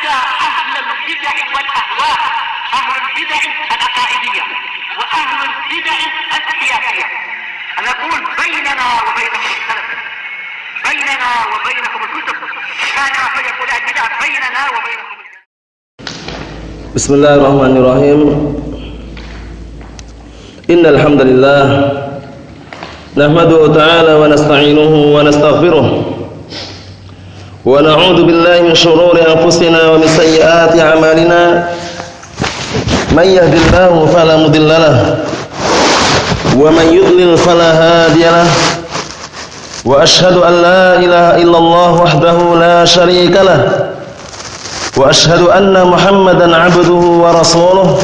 على أهل البدع والأهواء، أهل البدع العقائدية وأهل البدع السياسية. أنا أقول بيننا وبينكم السلف، بيننا وبينكم الكتب، كان فيقول البدع بيننا وبينكم. بسم الله الرحمن الرحيم. إن الحمد لله نحمده تعالى ونستعينه ونستغفره ونعوذ بالله من شرور أنفسنا ومن سيئات أعمالنا. من يهد الله فلا مضل له ومن يضلل فلا هادي له، وأشهد أن لا إله إلا الله وحده لا شريك له، وأشهد أن محمدا عبده ورسوله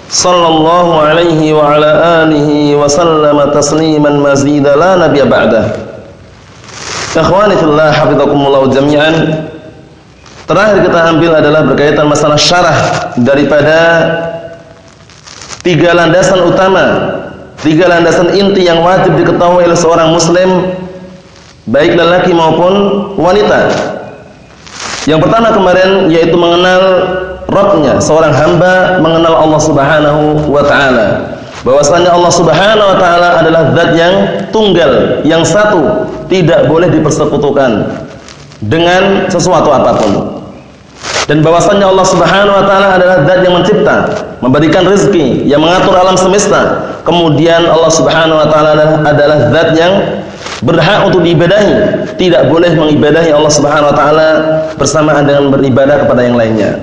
صلى الله عليه وعلى آله وسلم تسليما مزيدا لا نبي بعده. Ikhwani fillah, hafizakumullah jami'an. Terakhir kita ambil adalah berkaitan masalah syarah daripada tiga landasan utama, tiga landasan inti yang wajib diketahui oleh seorang muslim, baik lelaki maupun wanita. Yang pertama kemarin yaitu mengenal Rabbnya, seorang hamba mengenal Allah Subhanahu wa ta'ala, bahwasanya Allah Subhanahu wa ta'ala adalah zat yang tunggal, yang satu, tidak boleh dipersekutukan dengan sesuatu apapun. Dan bahwasanya Allah Subhanahu wa ta'ala adalah zat yang mencipta, memberikan rezeki, yang mengatur alam semesta. Kemudian Allah Subhanahu wa ta'ala adalah zat yang berhak untuk diibadahi, tidak boleh mengibadahi Allah Subhanahu wa ta'ala bersamaan dengan beribadah kepada yang lainnya.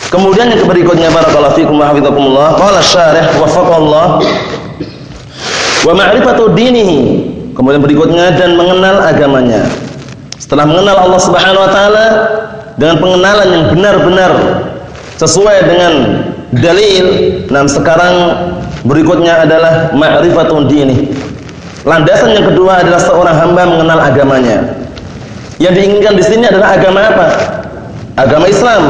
Kemudian yang berikutnya, barakallahu fikum wa hafizakumullah, qala syarih wafaqallah, wa ma'rifatu dinihi. Kemudian berikutnya, dan mengenal agamanya. Setelah mengenal Allah Subhanahu wa ta'ala dengan pengenalan yang benar-benar sesuai dengan dalil, nah sekarang berikutnya adalah ma'rifatu dinihi. Landasan yang kedua adalah seorang hamba mengenal agamanya. Yang diinginkan di sini adalah agama apa? Agama Islam,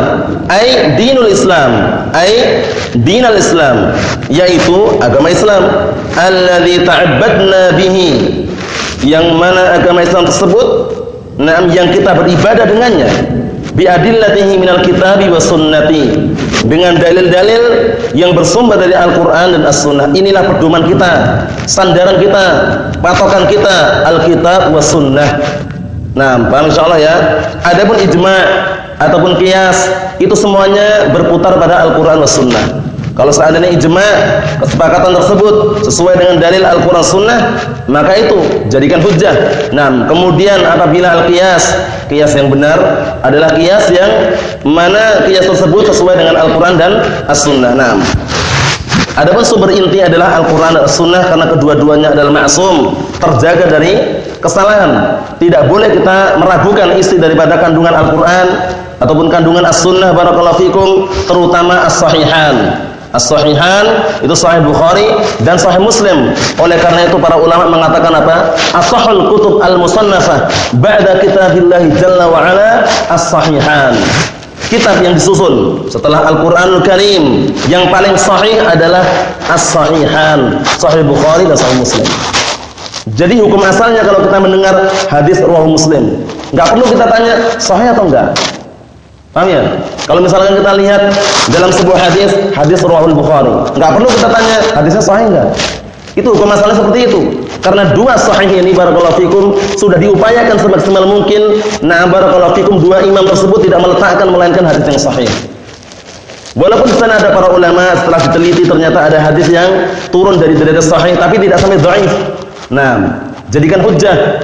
ai dinul Islam, ai dinal Islam, yaitu agama Islam. Alladzi ta'abbadna bihi, yang mana agama Islam tersebut, yang kita beribadah dengannya. Bi adillatihi minal kitabi was sunnati, dengan dalil-dalil yang bersumber dari Al-Qur'an dan As-Sunnah. Inilah pedoman kita, sandaran kita, patokan kita, Al-Kitab was Sunnah. Nah, paham insyaallah ya. Adapun ijma' ataupun qiyas, itu semuanya berputar pada Al-Qur'an was Sunnah. Kalau seandainya ijma', kesepakatan tersebut sesuai dengan dalil Al-Qur'an Sunnah, maka itu jadikan hujjah. Nah, kemudian apabila al-qiyas, qiyas yang benar adalah qiyas yang mana qiyas tersebut sesuai dengan Al-Qur'an dan As-Sunnah. Nah, adapun sumber inti adalah Al-Qur'an dan As-Sunnah, karena kedua-duanya adalah ma'sum, terjaga dari kesalahan. Tidak boleh kita meragukan isi daripada kandungan Al-Qur'an ataupun kandungan As-Sunnah, barakallahu fikum, terutama As-Sahihan. As-Sahihan itu Sahih Bukhari dan Sahih Muslim. Oleh karena itu para ulama mengatakan apa? As-sahhul kutub al-musannafah ba'da kitabillahi jalla wa ala as-sahihan. Kitab yang disusun setelah Al-Qur'anul Karim yang paling sahih adalah As-Sahihan, Sahih Bukhari dan Sahih Muslim. Jadi hukum asalnya kalau kita mendengar hadis riwayat Muslim, enggak perlu kita tanya sahih atau enggak. Paham ya? Kalau misalkan kita lihat dalam sebuah hadis riwayat Bukhari, enggak perlu kita tanya hadisnya sahih enggak. Itu hukum asalnya seperti itu. Karena dua sahih ini, barakallahu fikum, sudah diupayakan semaksimal mungkin. Nah, barakallahu fikum, dua imam tersebut tidak meletakkan melainkan hadis yang sahih. Walaupun di sana ada para ulama setelah diteliti ternyata ada hadis yang turun dari derajat sahih tapi tidak sampai dhaif. Nah, jadikan hujjah.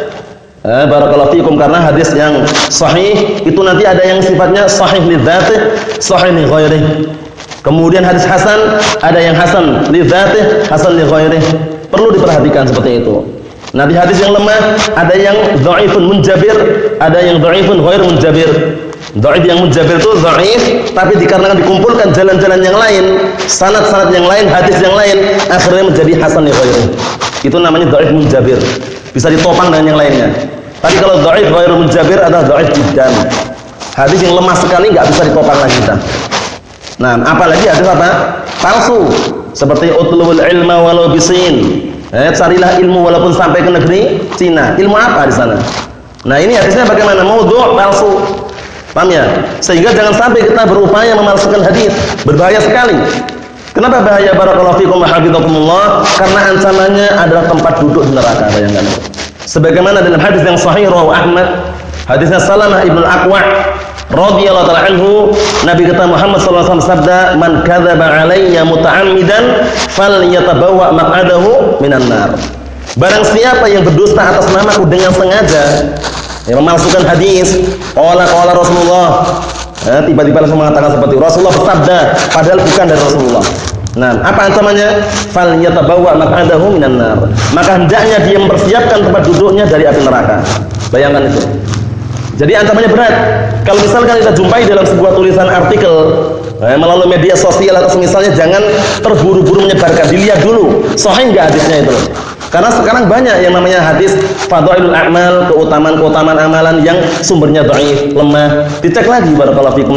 Barakallahu fikum, karena hadis yang sahih itu nanti ada yang sifatnya sahih li dzatih, sahih li ghairih. Kemudian hadis hasan, ada yang hasan li dzatih, hasan li ghairih. Perlu diperhatikan seperti itu. Nah, di hadis yang lemah ada yang dhaifun munjabir, ada yang dhaifun ghair munjabir. Dhaif yang munjabir itu dhaif, tapi dikarenakan dikumpulkan jalan-jalan yang lain, sanad-sanad yang lain, hadis yang lain, akhirnya menjadi hasan li ghairih. Itu namanya dhaif munjabir. Bisa ditopang dengan yang lainnya. Tapi kalau dhaif ghair munjabir adalah dhaif jiddan. Hadis yang lemah sekali enggak bisa ditopang lagi kita. Nah, apalagi hadis apa? Palsu. Seperti utlubul ilma walau bisin. Carilah ilmu walaupun sampai ke negeri Cina. Ilmu apa di sana? Nah, ini hadisnya bagaimana? Maudhu', palsu. Paham ya? Sehingga jangan sampai kita berupaya memalsukan hadis. Berbahaya sekali. Kenapa bahaya? Barakallahu fikum wa hafizakumullah. Karena ancamannya adalah tempat duduk di neraka, bayangkan. Sebagaimana dalam hadis yang sahih rawahu Ahmad, hadisnya Salamah ibn al-Aqwa' radhiyallahu ta'ala anhu, Nabi kita Muhammad sallallahu alaihi wasallam sabda, "Man kadzaba alayya muta'ammidan falyatabawwa maq'adahu minan nar." Barang siapa yang berdusta atas namaku dengan sengaja, yang memalsukan hadis, qala Rasulullah, tiba-tiba langsung mengatakan seperti Rasulullah bersabda, padahal bukan dari Rasulullah. Nah, apa ancamannya? Falyatabawwa maq'adahu minan nar. Maka hendaknya dia mempersiapkan tempat duduknya dari api neraka. Bayangkan itu. Jadi ancamannya berat. Kalau misalkan kita jumpai dalam sebuah tulisan artikel melalui media sosial atau semisalnya, jangan terburu-buru menyebarkan. Dilihat dulu sahih enggak hadisnya itu. Karena sekarang banyak yang namanya hadis fadhailul a'mal, keutamaan amalan yang sumbernya dhaif, lemah. Dicek lagi barakallahu fikum.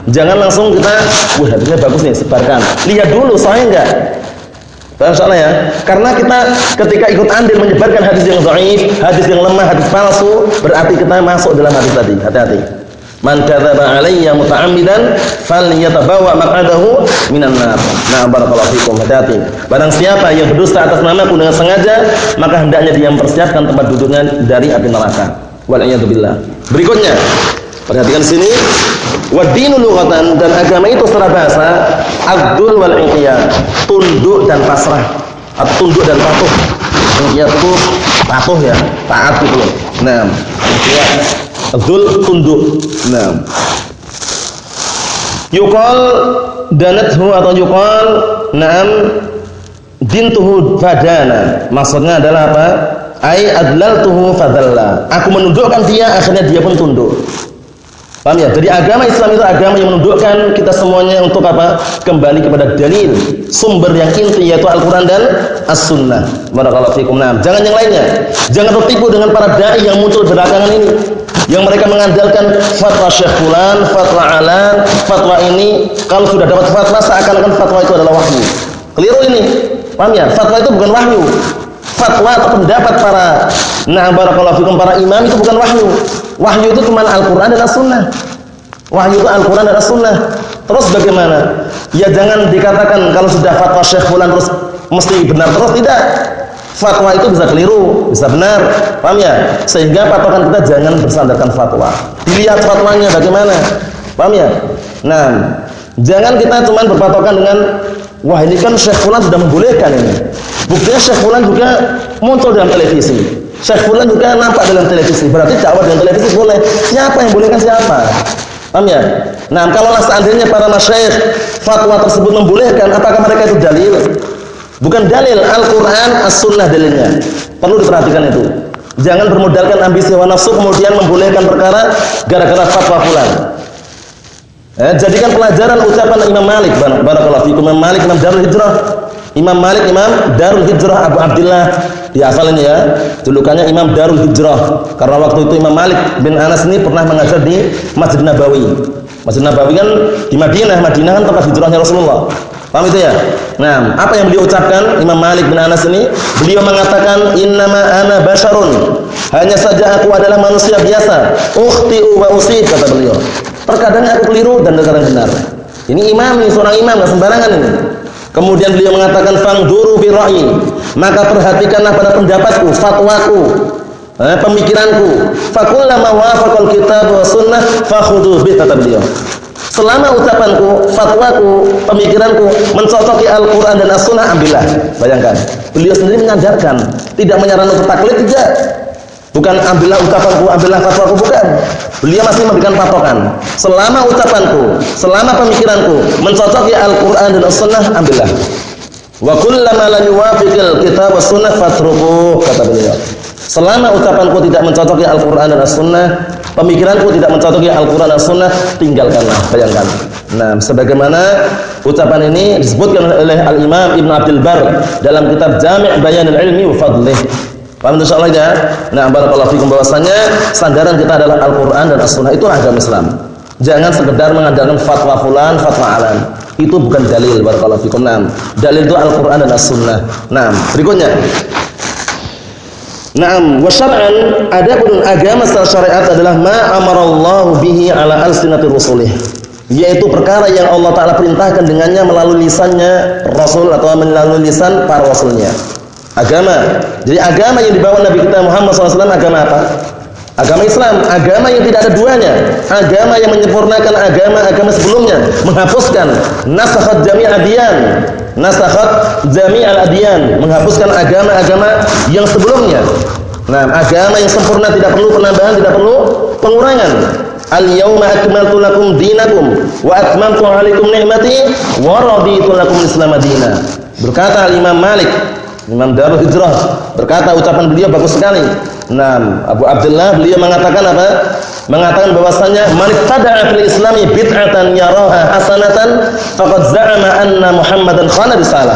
Jangan langsung kita, wah hadisnya bagus nih, sebarkan. Lihat dulu sahih enggak. Insyaallah ya. Karena kita ketika ikut andil menyebarkan hadis yang dhaif, hadis yang lemah, hadis palsu, berarti kita masuk dalam hadis tadi. Hati-hati. Man kadzaba alayya muta'ammidan falyatabawwa maq'adahu minan nar. Nah, barakallahu fikum. Hati-hati. Barang siapa yang berdusta atas namaku dengan sengaja, maka hendaknya dia mempersiapkan tempat duduknya dari api neraka. Wal a'yadu billah. Berikutnya, perhatikan sini. Wa dinu lughatan, dan agama itu secara bahasa abdul wal inqiyad, tunduk dan pasrah, atau tunduk dan patuh. Inqiyad itu patuh ya, taat gitu loh. Nah, abdul tunduk. Nah, yuqal danathu atau yuqal na'am dintuhu fadana. Maksudnya adalah apa? Ai adlaltuhu fadalla. Aku menundukkan dia, akhirnya dia pun tunduk. Paham ya? Jadi agama Islam itu agama yang menundukkan kita semuanya untuk apa? Kembali kepada dalil, sumber yang inti yaitu Al-Qur'an dan As-Sunnah. Barakallahu fikum. Nah, jangan yang lainnya. Jangan tertipu dengan para dai yang muncul belakangan ini, yang mereka mengandalkan fatwa Syekh fulan, fatwa alan, fatwa ini. Kalau sudah dapat fatwa, seakan-akan fatwa itu adalah wahyu. Keliru ini. Paham ya? Fatwa itu bukan wahyu. Fatwa atau pendapat para barakallahu fikum, para imam itu bukan wahyu. Wahyu itu cuma Al-Qur'an dan As-Sunnah. Wahyu itu Al-Qur'an dan As-Sunnah. Terus bagaimana? Ya jangan dikatakan kalau sudah fatwa Syekh fulan terus mesti benar terus, tidak. Fatwa itu bisa keliru, bisa benar. Paham ya? Sehingga patokan kita jangan bersandarkan fatwa. Dilihat fatwanya bagaimana. Paham ya? Nah, jangan kita cuma berpatokan dengan wah ini kan Syekh fulan sudah membolehkan ini. Buktinya Syekh fulan juga muncul dalam televisi. Syekh fulan juga nampak dalam televisi. Berarti dakwah dalam televisi boleh. Siapa yang bolehkan siapa? Paham ya? Nah, kalau seandainya para masyayikh fatwa tersebut membolehkan, apakah mereka itu dalil? Bukan dalil. Al-Qur'an, As-Sunnah dalilnya. Perlu diperhatikan itu. Jangan bermodalkan ambisi hawa nafsu kemudian membolehkan perkara gara-gara fatwa fulan. Jadikan pelajaran ucapan Imam Malik, barakallahu fikum. Imam Malik, Imam Darul Hijrah. Imam Malik, Imam Darul Hijrah Abu Abdullah. Dihafalin ya. Julukannya Imam Darul Hijrah. Karena waktu itu Imam Malik bin Anas ini pernah mengajar di Masjid Nabawi. Masjid Nabawi kan di Madinah. Madinah kan tempat hijrahnya Rasulullah. Paham itu ya? Nah, apa yang beliau ucapkan Imam Malik bin Anas ini? Beliau mengatakan, "Innama ana basyarun." Hanya saja aku adalah manusia biasa. Ukhti'u wa usib, kata beliau. Terkadang aku keliru dan terkadang benar. Ini imam, ini seorang imam, enggak sembarangan ini. Kemudian beliau mengatakan, "Fangduru fi ra'yi." Maka perhatikanlah pada pendapatku, fatwaku, pemikiranku. Fakullama wafaqal kitab wa sunnah fakhudhu bi, kata beliau. Selama ucapanku, fatwaku, pemikiranku mencocoki Al-Qur'an dan As-Sunnah, ambillah. Bayangkan, beliau sendiri mengajarkan, tidak menyarankan untuk taklid, tidak. Bukan ambillah ucapanku, ambillah fatwaku, bukan. Beliau masih memberikan patokan. Selama ucapanku, selama pemikiranku mencocoki Al-Qur'an dan As-Sunnah, ambillah. Wa kullama la yuwafiqil kitab was sunnah fatruku, kata beliau. Selama ucapanku tidak mencocoki Al-Qur'an dan As-Sunnah, pemikiranku tidak mencocoki Al-Qur'an dan As-Sunnah, tinggalkanlah. Bayangkan. Nah, sebagaimana ucapan ini disebutkan oleh Al-Imam Ibnu Abdul Barr dalam kitab Jami' Bayanul Ilmi wa Fadlih. Paham insyaallah ya? Nah, barakallahu fikum, bahwasanya sandaran kita adalah Al-Qur'an dan As-Sunnah. Itu agama Islam. Jangan sekedar mengandalkan fatwa fulan, fatwa alan. Itu bukan dalil, barakallahu fikum. Nah, dalil itu Al-Qur'an dan As-Sunnah. Nah, berikutnya. Naam, wa syar'an, adapun agama secara syariat adalah ma amarallahu bihi ala alsinatir rusulih, yaitu perkara yang Allah Ta'ala perintahkan dengannya melalui lisannya Rasul atau melalui lisan para Rasulnya. Agama, jadi agama yang dibawa Nabi kita Muhammad SAW agama apa? Agama Islam, agama yang tidak ada duanya, agama yang menyempurnakan agama-agama sebelumnya, menghapuskan nasakhat jami'al adyan, menghapuskan agama-agama yang sebelumnya. Nah, agama yang sempurna, tidak perlu penambahan, tidak perlu pengurangan. Al-yauma akmaltu lakum dinakum wa atmamtu 'alaikum ni'mati wa raditu lakum al-islam madina. Berkata Imam Malik, Imam Darul Hijrah, berkata ucapan beliau bagus sekali. Nah, Abu Abdullah beliau mengatakan apa? Mengatakan bahwasanya man ittada'a fil islami bid'atan yaraha hasanatan faqad za'ama anna Muhammadan khana risalah.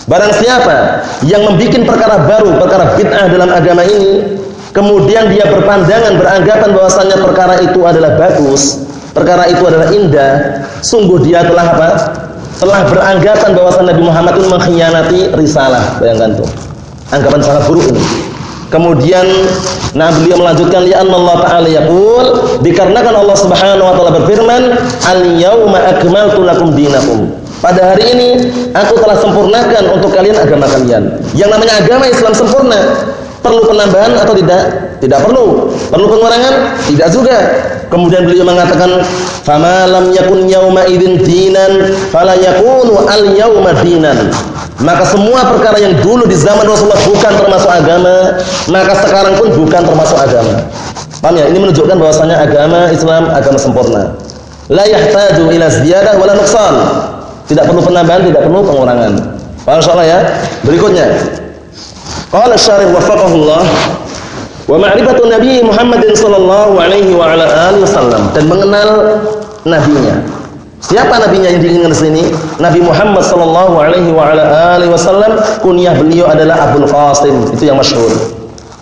Barang siapa yang membuat perkara baru, perkara bid'ah dalam agama ini, kemudian dia berpandangan, beranggapan bahwasanya perkara itu adalah bagus, perkara itu adalah indah, sungguh dia telah apa? Telah beranggapan bahwasanya Nabi Muhammad itu mengkhianati risalah. Bayangkan tuh. Anggapan sangat buruk ini. Kemudian beliau melanjutkan ya Allah Ta'ala yaqul, dikarenakan Allah Subhanahu wa taala berfirman, "Al-yauma akmaltu lakum dinakum." Pada hari ini aku telah sempurnakan untuk kalian agama kalian. Yang namanya agama Islam sempurna. Perlu penambahan atau tidak? Tidak perlu. Perlu pengurangan? Tidak juga. Kemudian beliau mengatakan, "Fama lam yakun yauma idzin dinan, fala yakunu al-yauma dinan." Maka semua perkara yang dulu di zaman Rasulullah bukan termasuk agama, maka sekarang pun bukan termasuk agama. Paham ya? Ini menunjukkan bahwasanya agama Islam agama sempurna. La yahtaju ila ziyadah wala nuqsan. Tidak perlu penambahan, tidak perlu pengurangan. Paham insyaallah ya? Berikutnya. Qala syarih wafaqahullah wa ma'rifatu Nabi Muhammadin sallallahu alaihi wa ala alihi wasallam, dan mengenal nabinya. Siapa nabinya yang diinginkan di sini? Nabi Muhammad sallallahu alaihi wa ala alihi wasallam, kunyah beliau adalah Abul Qasim, itu yang masyhur.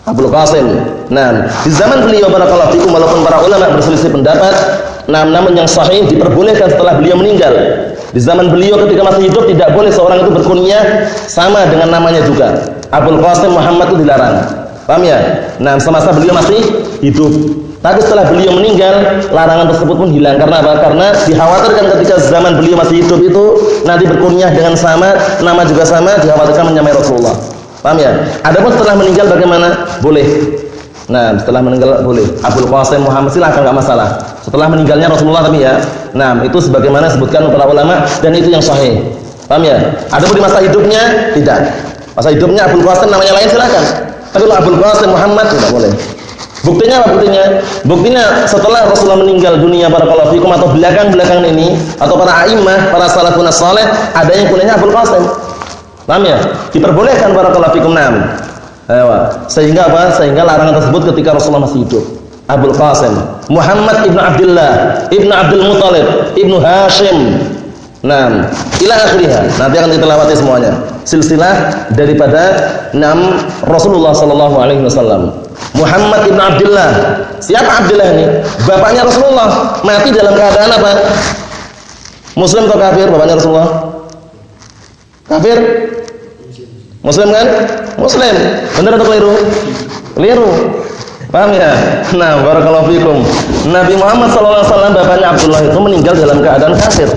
Abul Qasim. Nah, di zaman beliau barakallahu fikum, walaupun para ulama berselisih pendapat, namun yang sahih diperbolehkan setelah beliau meninggal. Di zaman beliau ketika masih hidup tidak boleh seorang itu berkunyah sama dengan namanya juga. Abul Qasim Muhammad itu dilarang. Paham ya? Nah, semasa beliau masih hidup. Tapi setelah beliau meninggal, larangan tersebut pun hilang. Karena apa? Karena dikhawatirkan ketika zaman beliau masih hidup itu nanti berkunyah dengan sama, nama juga sama, dikhawatirkan menyamai Rasulullah. Paham ya? Adapun setelah meninggal bagaimana? Boleh. Nah, setelah meninggal boleh. Abul Qasim Muhammad silakan, enggak masalah. Setelah meninggalnya Rasulullah tapi ya. Nah, itu sebagaimana disebutkan para ulama dan itu yang sahih. Paham ya? Adapun di masa hidupnya tidak. Masa hidupnya Abul Qasim namanya lain silakan. Tapi kalau Abul Qasim Muhammad tidak boleh. Buktinya apa buktinya? Buktinya setelah Rasulullah meninggal dunia barakallahu fikum atau belakang-belakang ini atau para a'immah, para salafun saleh ada yang kunyahnya Abul Qasim. Paham ya? Diperbolehkan barakallahu fikum nam. Sehingga apa? Sehingga larangan tersebut ketika Rasulullah masih hidup. Abul Qasim Muhammad ibnu Abdullah ibnu Abdul Muttalib ibnu Hashim. Nah, ila akhirnya. Nanti akan kita lewati semuanya. Silsilah daripada Rasulullah sallallahu alaihi wasallam. Muhammad ibnu Abdullah. Siapa Abdullah ini? Bapaknya Rasulullah. Mati dalam keadaan apa? Muslim atau kafir bapaknya Rasulullah? Kafir? Muslim kan? Muslim. Benar atau keliru? Keliru. Paham ya? Nah, barakallahu fikum. Nabi Muhammad sallallahu alaihi wasallam bapaknya Abdullah itu meninggal dalam keadaan kafir.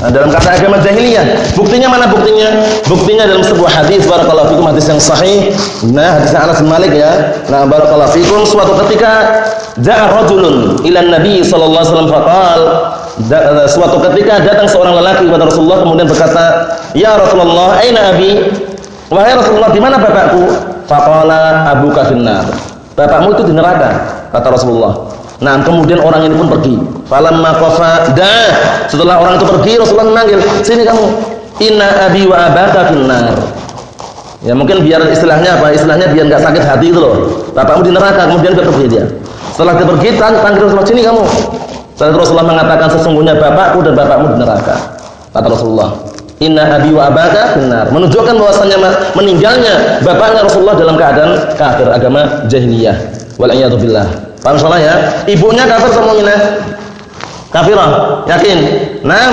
Nah, dalam keadaan agama jahiliyah. Buktinya mana buktinya? Buktinya dalam sebuah hadis barakallahu fikum, hadis yang sahih. Nah, hadis Anas bin Malik ya. Nah, barakallahu fikum, suatu ketika ja'a rajulun ila Nabi sallallahu alaihi wasallam faqal, suatu ketika datang seorang lelaki kepada Rasulullah kemudian berkata, "Ya Rasulullah, aina abi?" Wahai Rasulullah, di mana bapakku? Faqala abuka finnar. Bapakmu itu di neraka, kata Rasulullah. Nah, kemudian orang ini pun pergi. Falamma qafada, setelah orang itu pergi, Rasulullah memanggil, "Sini kamu. Inna abi wa abaka finnar." Ya, mungkin biar istilahnya apa? Istilahnya biar enggak sakit hati itu loh. Bapakmu di neraka, kemudian dia pergi dia. Setelah dia pergi, panggil Rasulullah, "Sini kamu." Setelah Rasulullah mengatakan sesungguhnya bapakku dan bapakmu di neraka. Kata Rasulullah, "Inna abi wa abaka finnar." Menunjukkan bahwasanya meninggalnya bapaknya Rasulullah dalam keadaan kafir, agama jahiliyah. Wal a'yadu billah. Paham salah ya? Ibunya kafir atau mukminah? Kafirah. Yakin? Nah,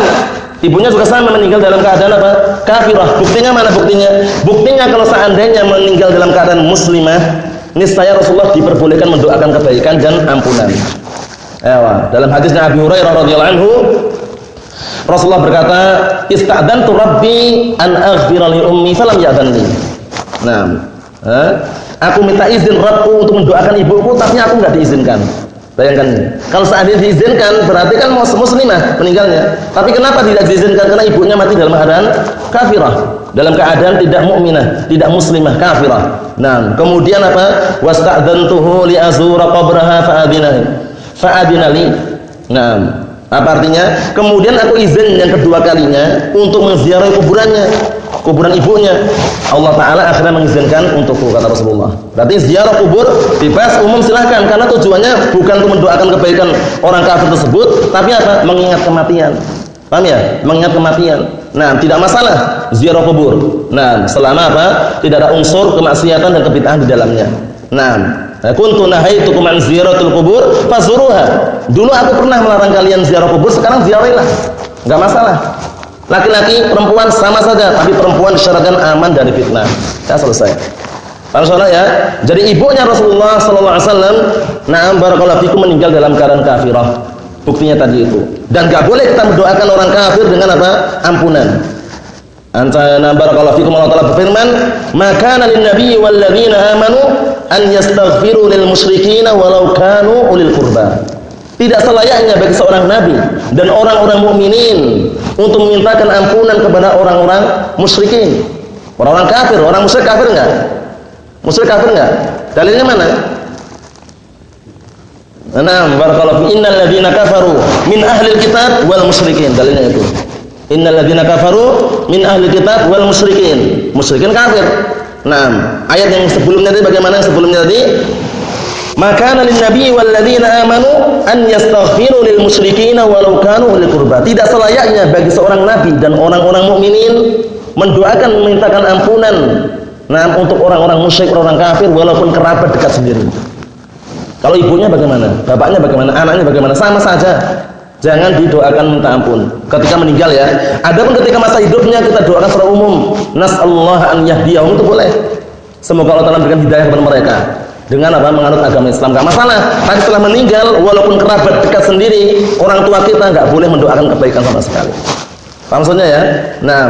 ibunya juga sama meninggal dalam keadaan apa? Kafirah. Buktinya mana buktinya? Buktinya kalau seandainya meninggal dalam keadaan muslimah, niscaya Rasulullah diperbolehkan mendoakan kebaikan dan ampunan. Dalam hadisnya Abi Hurairah radhiyallahu anhu, Rasulullah berkata, "Ista'dantu Rabbi an aghfira li ummi falam ya'dhanni." Nah, aku minta izin Rabbku untuk mendoakan ibuku, tapi aku enggak diizinkan. Bayangkan ini. Kalau seandainya diizinkan, berarti kan muslimah meninggalnya. Tapi kenapa tidak diizinkan? Karena ibunya mati dalam keadaan kafirah, dalam keadaan tidak mukminah, tidak muslimah, kafirah. Nah, kemudian apa? Wasta'dzantuhu li azura qabraha fa'adina li. Nah, apa artinya? Kemudian aku izin yang kedua kalinya untuk menziarahi kuburan ibunya. Allah Ta'ala akhirnya mengizinkan untukku, kata Rasulullah. Berarti ziarah kubur bebas, umum, silahkan. Karena tujuannya bukan untuk mendoakan kebaikan orang kafir tersebut, tapi apa? Mengingat kematian. Paham ya? Mengingat kematian. Nah, tidak masalah ziarah kubur. Nah, selama apa? Tidak ada unsur kemaksiatan dan kebid'ahan di dalamnya. Nah, kuntu nahaitukum an ziyaratul qubur fazuruha. Dulu aku pernah melarang kalian ziarah kubur, sekarang ziarahilah. Enggak masalah. Laki-laki, perempuan sama saja, tapi perempuan disyaratkan aman dari fitnah. Ya, selesai. Paham soalnya ya? Jadi ibunya Rasulullah sallallahu alaihi wasallam, na'am barakallahu fikum, meninggal dalam keadaan kafirah. Buktinya tadi itu. Dan enggak boleh kita mendoakan orang kafir dengan apa? Ampunan. Antara barakallahu fikum, Allah Ta'ala berfirman, "Maka lin nabiyyi wal ladzina amanu an yastaghfiru lil musyrikeena walau kanu ulil qurba." Tidak selayaknya bagi seorang nabi dan orang-orang mukminin untuk memintakan ampunan kepada orang-orang musyrikin. Orang-orang kafir, orang musyrik kafir enggak? Musyrik kafir enggak? Dalilnya mana? Naam, barakallahu fi innal ladzina kafaru min ahlil kitab wal musyrikin. Dalilnya itu. Innal ladzina kafaru min ahlil kitab wal musyrikin. Musyrikin kafir. Naam, ayat yang sebelumnya tadi bagaimana sebelumnya tadi? Maka lin nabi wal ladzina amanu an yastaghfiru lil musyrikiina walau kanu ulil qurba. Tidak selayaknya bagi seorang nabi dan orang-orang mukminin mendoakan, memintakan ampunan untuk orang-orang musyrik, orang kafir, walaupun kerabat dekat sendiri. Kalau ibunya bagaimana? Bapaknya bagaimana? Anaknya bagaimana? Sama saja. Jangan didoakan minta ampun ketika meninggal ya. Adapun ketika masa hidupnya kita doakan secara umum, nasallahu an yahdiyahum, itu boleh. Semoga Allah Ta'ala memberikan hidayah kepada mereka dengan apa? Menganut agama Islam, enggak masalah. Tapi setelah meninggal, walaupun kerabat dekat sendiri, orang tua kita enggak boleh mendoakan kebaikan sama sekali. Paham maksudnya ya? Nah,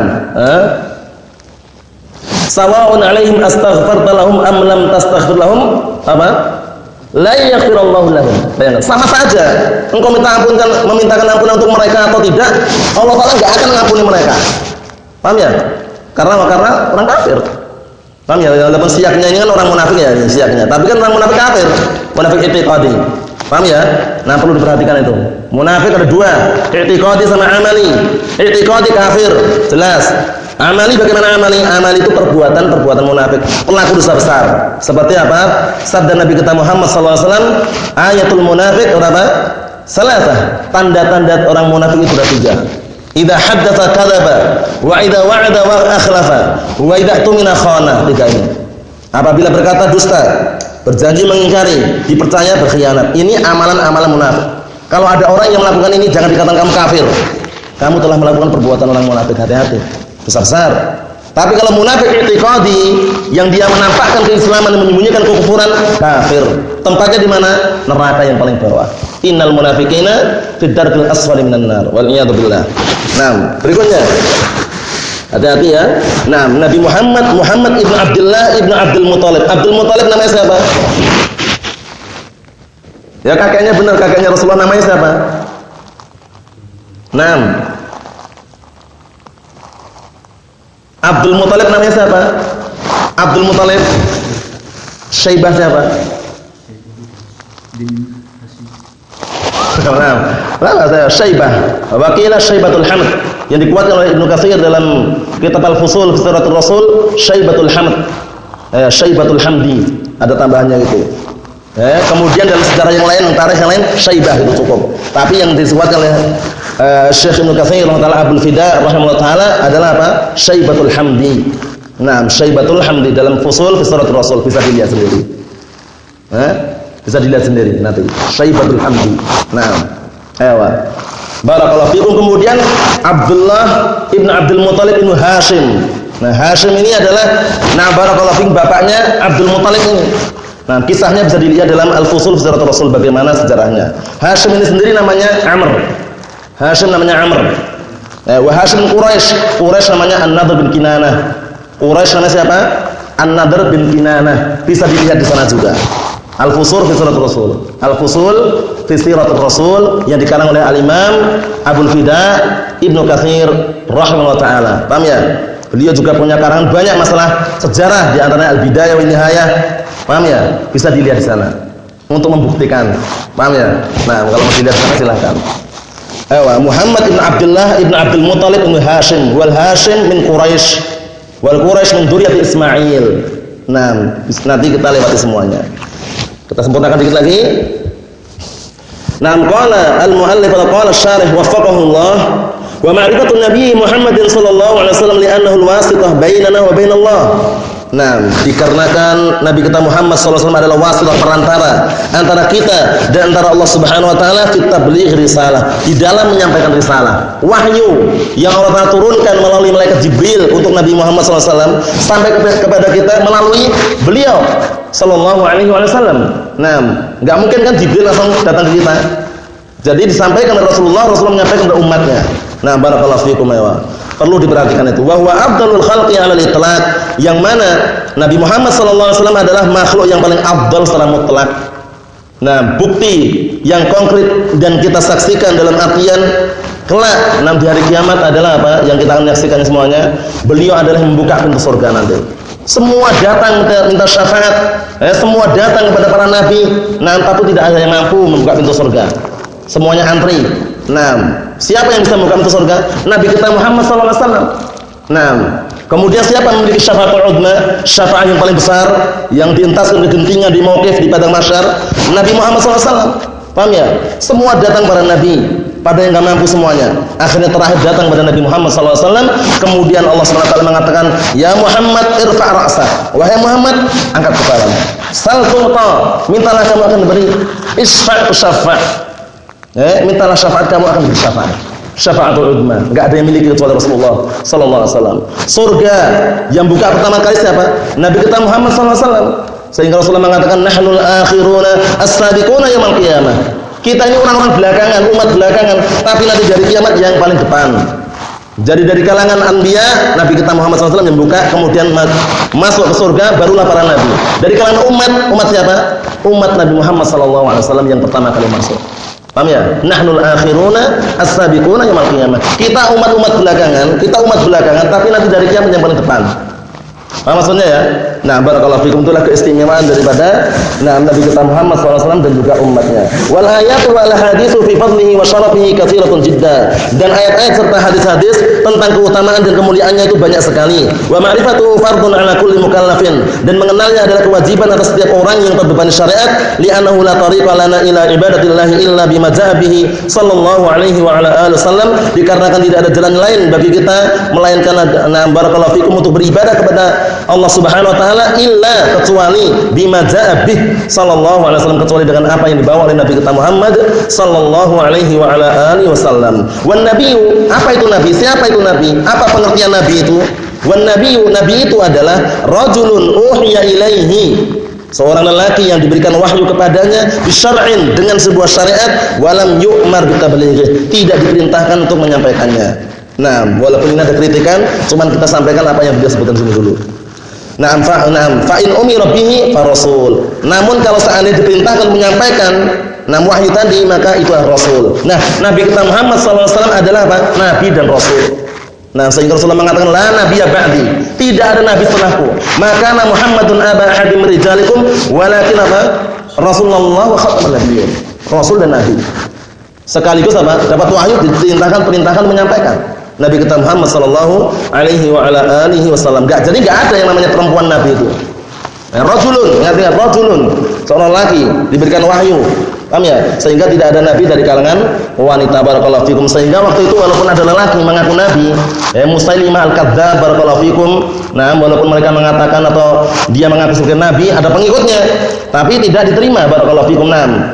sawa'un 'alaihim astaghfarta lahum am lam tastaghfir lahum, apa? La yaghfirullahu lahum. Bayangkan, sama saja. Engkau memintakan ampunan untuk mereka atau tidak, Allah Ta'ala enggak akan mengampuni mereka. Paham ya? Karena orang kafir. Paham ya? Walaupun siaknya ini kan orang munafik ya, siaknya. Tapi kan orang munafik kafir, munafik i'tiqadi. Paham ya? Nah, perlu diperhatikan itu. Munafik ada dua, i'tiqadi sama amali. I'tiqadi kafir, jelas. Amali bagaimana amali? Amali itu perbuatan munafik, pelaku dosa besar. Seperti apa? Sabda Nabi kita Muhammad sallallahu alaihi wasallam, ayatul munafik apa? Salasah. Tanda-tanda orang munafik itu ada tiga. Idza haddatsa kadzaba wa idza wa'ada wa akhlafa wa idza tumina khana. Tiga ini. Apabila berkata dusta, berjanji mengingkari, dipercaya berkhianat. Ini amalan-amalan munafik. Kalau ada orang yang melakukan ini, jangan dikatakan kamu kafir. Kamu telah melakukan perbuatan orang munafik, hati-hati. Besar-besar. Tapi kalau munafik i'tiqadi, yang dia menampakkan keislaman dan menyembunyikan kekufuran, kafir. Tempatnya di mana? Neraka yang paling bawah. Innal munafiqina fid darkil asfali minan nar. Wal iyad billah. Nah, berikutnya. Hati-hati ya. Nah, Nabi Muhammad ibnu Abdullah ibnu Abdul Muthalib. Abdul Muthalib namanya siapa? Ya, kakeknya benar, kakeknya Rasulullah, namanya siapa? Nah, Abdul Muthalib namanya siapa? Abdul Muthalib. Syaibah siapa? Lama saya Syaibah. Wakilah Syaibatul Hamd yang dikuatkan oleh Ibnu Katsir dalam kitab Al-Fusul fi Siratul Rasul, Syaibatul Hamd. Syaibatul Hamdi, ada tambahannya gitu. Kemudian dalam sejarah yang lain, tarikh yang lain, Syaibah itu cukup. Tapi yang dikuatkan oleh Syekh Ibnu Katsir rahimahullah Abdul Fida rahimahullah taala adalah apa? Syaibatul Hamdi. Nah, Syaibatul Hamdi dalam Fusul fi Siratul Rasul, bisa dilihat sendiri. Bisa dilihat sendiri nanti. Syaibatul Hamdi. Nah, ayo. Barakallahu fikum. Kemudian Abdullah ibn Abdul Muthalib ibn Hashim. Nah, Hashim ini adalah barakallahu fikum bapaknya Abdul Muthalib ini. Nah, kisahnya bisa dilihat dalam Al-Fusul fi Siratul Rasul bagaimana sejarahnya. Hashim ini sendiri namanya Amr. Hashim namanya Amr. Wa Hashim Quraisy. Quraisy namanya An-Nadhr bin Kinanah. Quraisy namanya siapa? An-Nadhr bin Kinanah. Bisa dilihat di sana juga. Al-Fusul fi Siratul Rasul. Al-Fusul fi Siratul Rasul yang dikarang oleh Al-Imam Abul Fida Ibnu Katsir rahimahullah taala. Paham ya? Beliau juga punya karangan banyak masalah sejarah, di antaranya Al-Bidayah wa Nihayah. Paham ya? Bisa dilihat di sana untuk membuktikan. Paham ya? Nah, kalau mau dilihat sana silakan. Muhammad ibn Abdullah ibn Abdul Muttalib ibn Hashim, wal Hashim min Quraisy, wal Quraisy min dzurriyyah Ismail. Nah, nanti kita lewati semuanya. Kita sempurnakan dikit lagi. Nah, qala al-muallif qala asy-syarih waffaqahu Allah. Wa ma'rifatun Nabi Muhammadin sallallahu alaihi wasallam li'annahu al-wasithah bainana wa bainallah. Nah, dikarenakan Nabi kita Muhammad sallallahu alaihi wasallam adalah wasithah perantara antara kita dan antara Allah Subhanahu wa taala fi tabligh risalah, di dalam menyampaikan risalah. Wahyu yang Allah Ta'ala turunkan melalui malaikat Jibril untuk Nabi Muhammad sallallahu alaihi wasallam sampai kepada kita melalui beliau sallallahu alaihi wasallam. Nah, enggak mungkin kan Jibril langsung datang ke kita. Jadi disampaikan oleh Rasulullah menyampaikan kepada umatnya. Nah, barakallahu fiikum ya. Perlu diperhatikan itu. Wa huwa afdalul khalqi 'ala al-itlaq, yang mana Nabi Muhammad sallallahu alaihi wasallam adalah makhluk yang paling afdal secara mutlak. Nah, bukti yang konkret dan kita saksikan dalam artian kelak di hari kiamat adalah apa? Yang kita akan menyaksikan semuanya, beliau adalah yang membuka pintu surga nanti. Semua datang minta syafaat, semua datang kepada para nabi, nah tapi tidak ada yang mampu membuka pintu surga. Semuanya antri. Nah, siapa yang bisa membuka pintu surga? Nabi kita Muhammad sallallahu alaihi wasallam. Nah, kemudian siapa yang memiliki syafaatul uzma, syafaat yang paling besar yang dientaskan ke gentingnya di mauqif di padang mahsyar? Nabi Muhammad sallallahu alaihi wasallam. Paham ya? Semua datang para nabi, pada yang enggak mampu semuanya. Akhirnya terakhir datang pada Nabi Muhammad sallallahu alaihi wasallam. Kemudian Allah Subhanahu wa taala mengatakan, "Ya Muhammad, irfa' ra'sak." Wahai Muhammad, angkat kepalamu. Sal tu'ta, mintalah kamu akan diberi. Isfa' tusaffa'. Mintalah syafaat, kamu akan diberi syafaat. Syafaatul uzma, enggak ada yang miliki kecuali Rasulullah sallallahu alaihi wasallam. Surga yang buka pertama kali siapa? Nabi kita Muhammad sallallahu alaihi wasallam. Sehingga Rasulullah mengatakan, "Nahnul akhiruna as-sabiquna yaumil qiyamah." Kita ini orang-orang belakangan, umat belakangan, tapi nanti dari kiamat yang paling depan. Jadi dari kalangan anbiya, Nabi kita Muhammad SAW yang buka, kemudian masuk ke surga, barulah para nabi. Dari kalangan umat siapa? Umat Nabi Muhammad SAW yang pertama kali masuk. Paham ya? Nahnul akhiruna as-sabiquna yaumil qiyamah. Kita umat-umat belakangan, tapi nanti dari kiamat yang paling depan. Paham maksudnya ya? Nah, barakallahu fikum, itulah keistimewaan daripada Nabi kita Muhammad SAW dan juga umatnya. Wal ayatu wal haditsu fi fadlihi wa syarafihi katsiratun jiddan. Dan ayat-ayat serta hadis-hadis tentang keutamaan dan kemuliaannya itu banyak sekali. Wa ma'rifatuhu fardun 'ala kulli mukallafin, dan mengenalnya adalah kewajiban atas setiap orang yang terbebani syariat, li'annahu la tariqa lana ila ibadatillahi illa bima ja'a bihi sallallahu alaihi wa ala alihi wasallam, dikarenakan tidak ada jalan lain bagi kita melainkan barakallahu fikum untuk beribadah kepada Allah Subhanahu wa taala illa, kecuali bima ja'a bih sallallahu alaihi wasallam, kecuali dengan apa yang dibawa oleh Nabi kita Muhammad sallallahu alaihi wa ala alihi wasallam. Wan nabiyyu, apa itu nabi? Siapa itu nabi? Apa pengertian nabi itu? Wan nabiyyu, nabi itu adalah rajulun uhiya ilaihi, seorang lelaki yang diberikan wahyu kepadanya bisyar'in, dengan sebuah syariat, walam yu'mar bitabligh, tidak diperintahkan untuk menyampaikannya. Nah, walaupun ini ada kritikan, cuman kita sampaikan apa yang beliau sebutkan sini dulu. Na'am fa in umira bihi fa rasul. Namun kalau seandainya diperintahkan menyampaikan wahyu tadi, maka itu adalah rasul. Nah, Nabi kita Muhammad SAW adalah apa? Nabi dan rasul. Nah, sehingga Rasulullah mengatakan la nabiyya ba'di, tidak ada nabi setelahku. Maka Muhammadun aba ahadim rijalikum walakin apa? Rasulullah wa khataman nabiyyin. Rasul dan nabi. Sekaligus apa? Dapat wahyu, diperintahkan menyampaikan. Nabi kita Muhammad sallallahu alaihi wa ala alihi wasallam. Jadi enggak ada yang namanya perempuan nabi itu. Rajulun, ingat rajulun, seorang laki diberikan wahyu. Paham ya? Sehingga tidak ada nabi dari kalangan wanita, barakallahu fikum. Sehingga waktu itu walaupun ada lelaki mengaku nabi, Musailimah al-Kadzdzab, barakallahu fikum. Nah, walaupun mereka mengatakan atau dia mengaku sebagai nabi, ada pengikutnya, tapi tidak diterima, barakallahu fikum.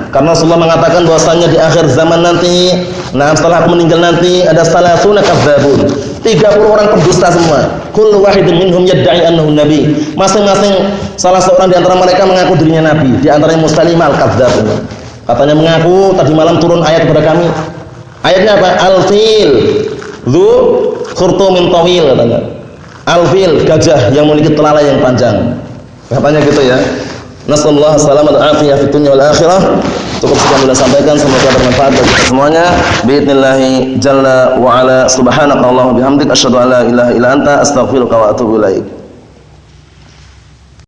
Karena Rasulullah mengatakan bahwasanya di akhir zaman nanti, setelah aku meninggal nanti, ada salasuna kadzdzabun, 30 orang pendusta semua. Kullu wahidin minhum yad'i annahu nabi. Masing-masing salah seorang di antara mereka mengaku dirinya nabi, di antaranya Musailimah al-Kadzdzab. Katanya mengaku tadi malam turun ayat kepada kami. Ayatnya apa? Al-fil dzu khurtumin tawil katanya. Al-fil, gajah yang memiliki telalai yang panjang. Katanya gitu ya. Nasallahu salamat wa afiyah fid dunya wal akhirah. Cukup sekian sudah sampaikan, semoga bermanfaat bagi kita semuanya. Biidznillah jalla wa ala subhanakallahumma bihamdika asyhadu an la ilaha illa anta astaghfiruka wa atubu ilaik.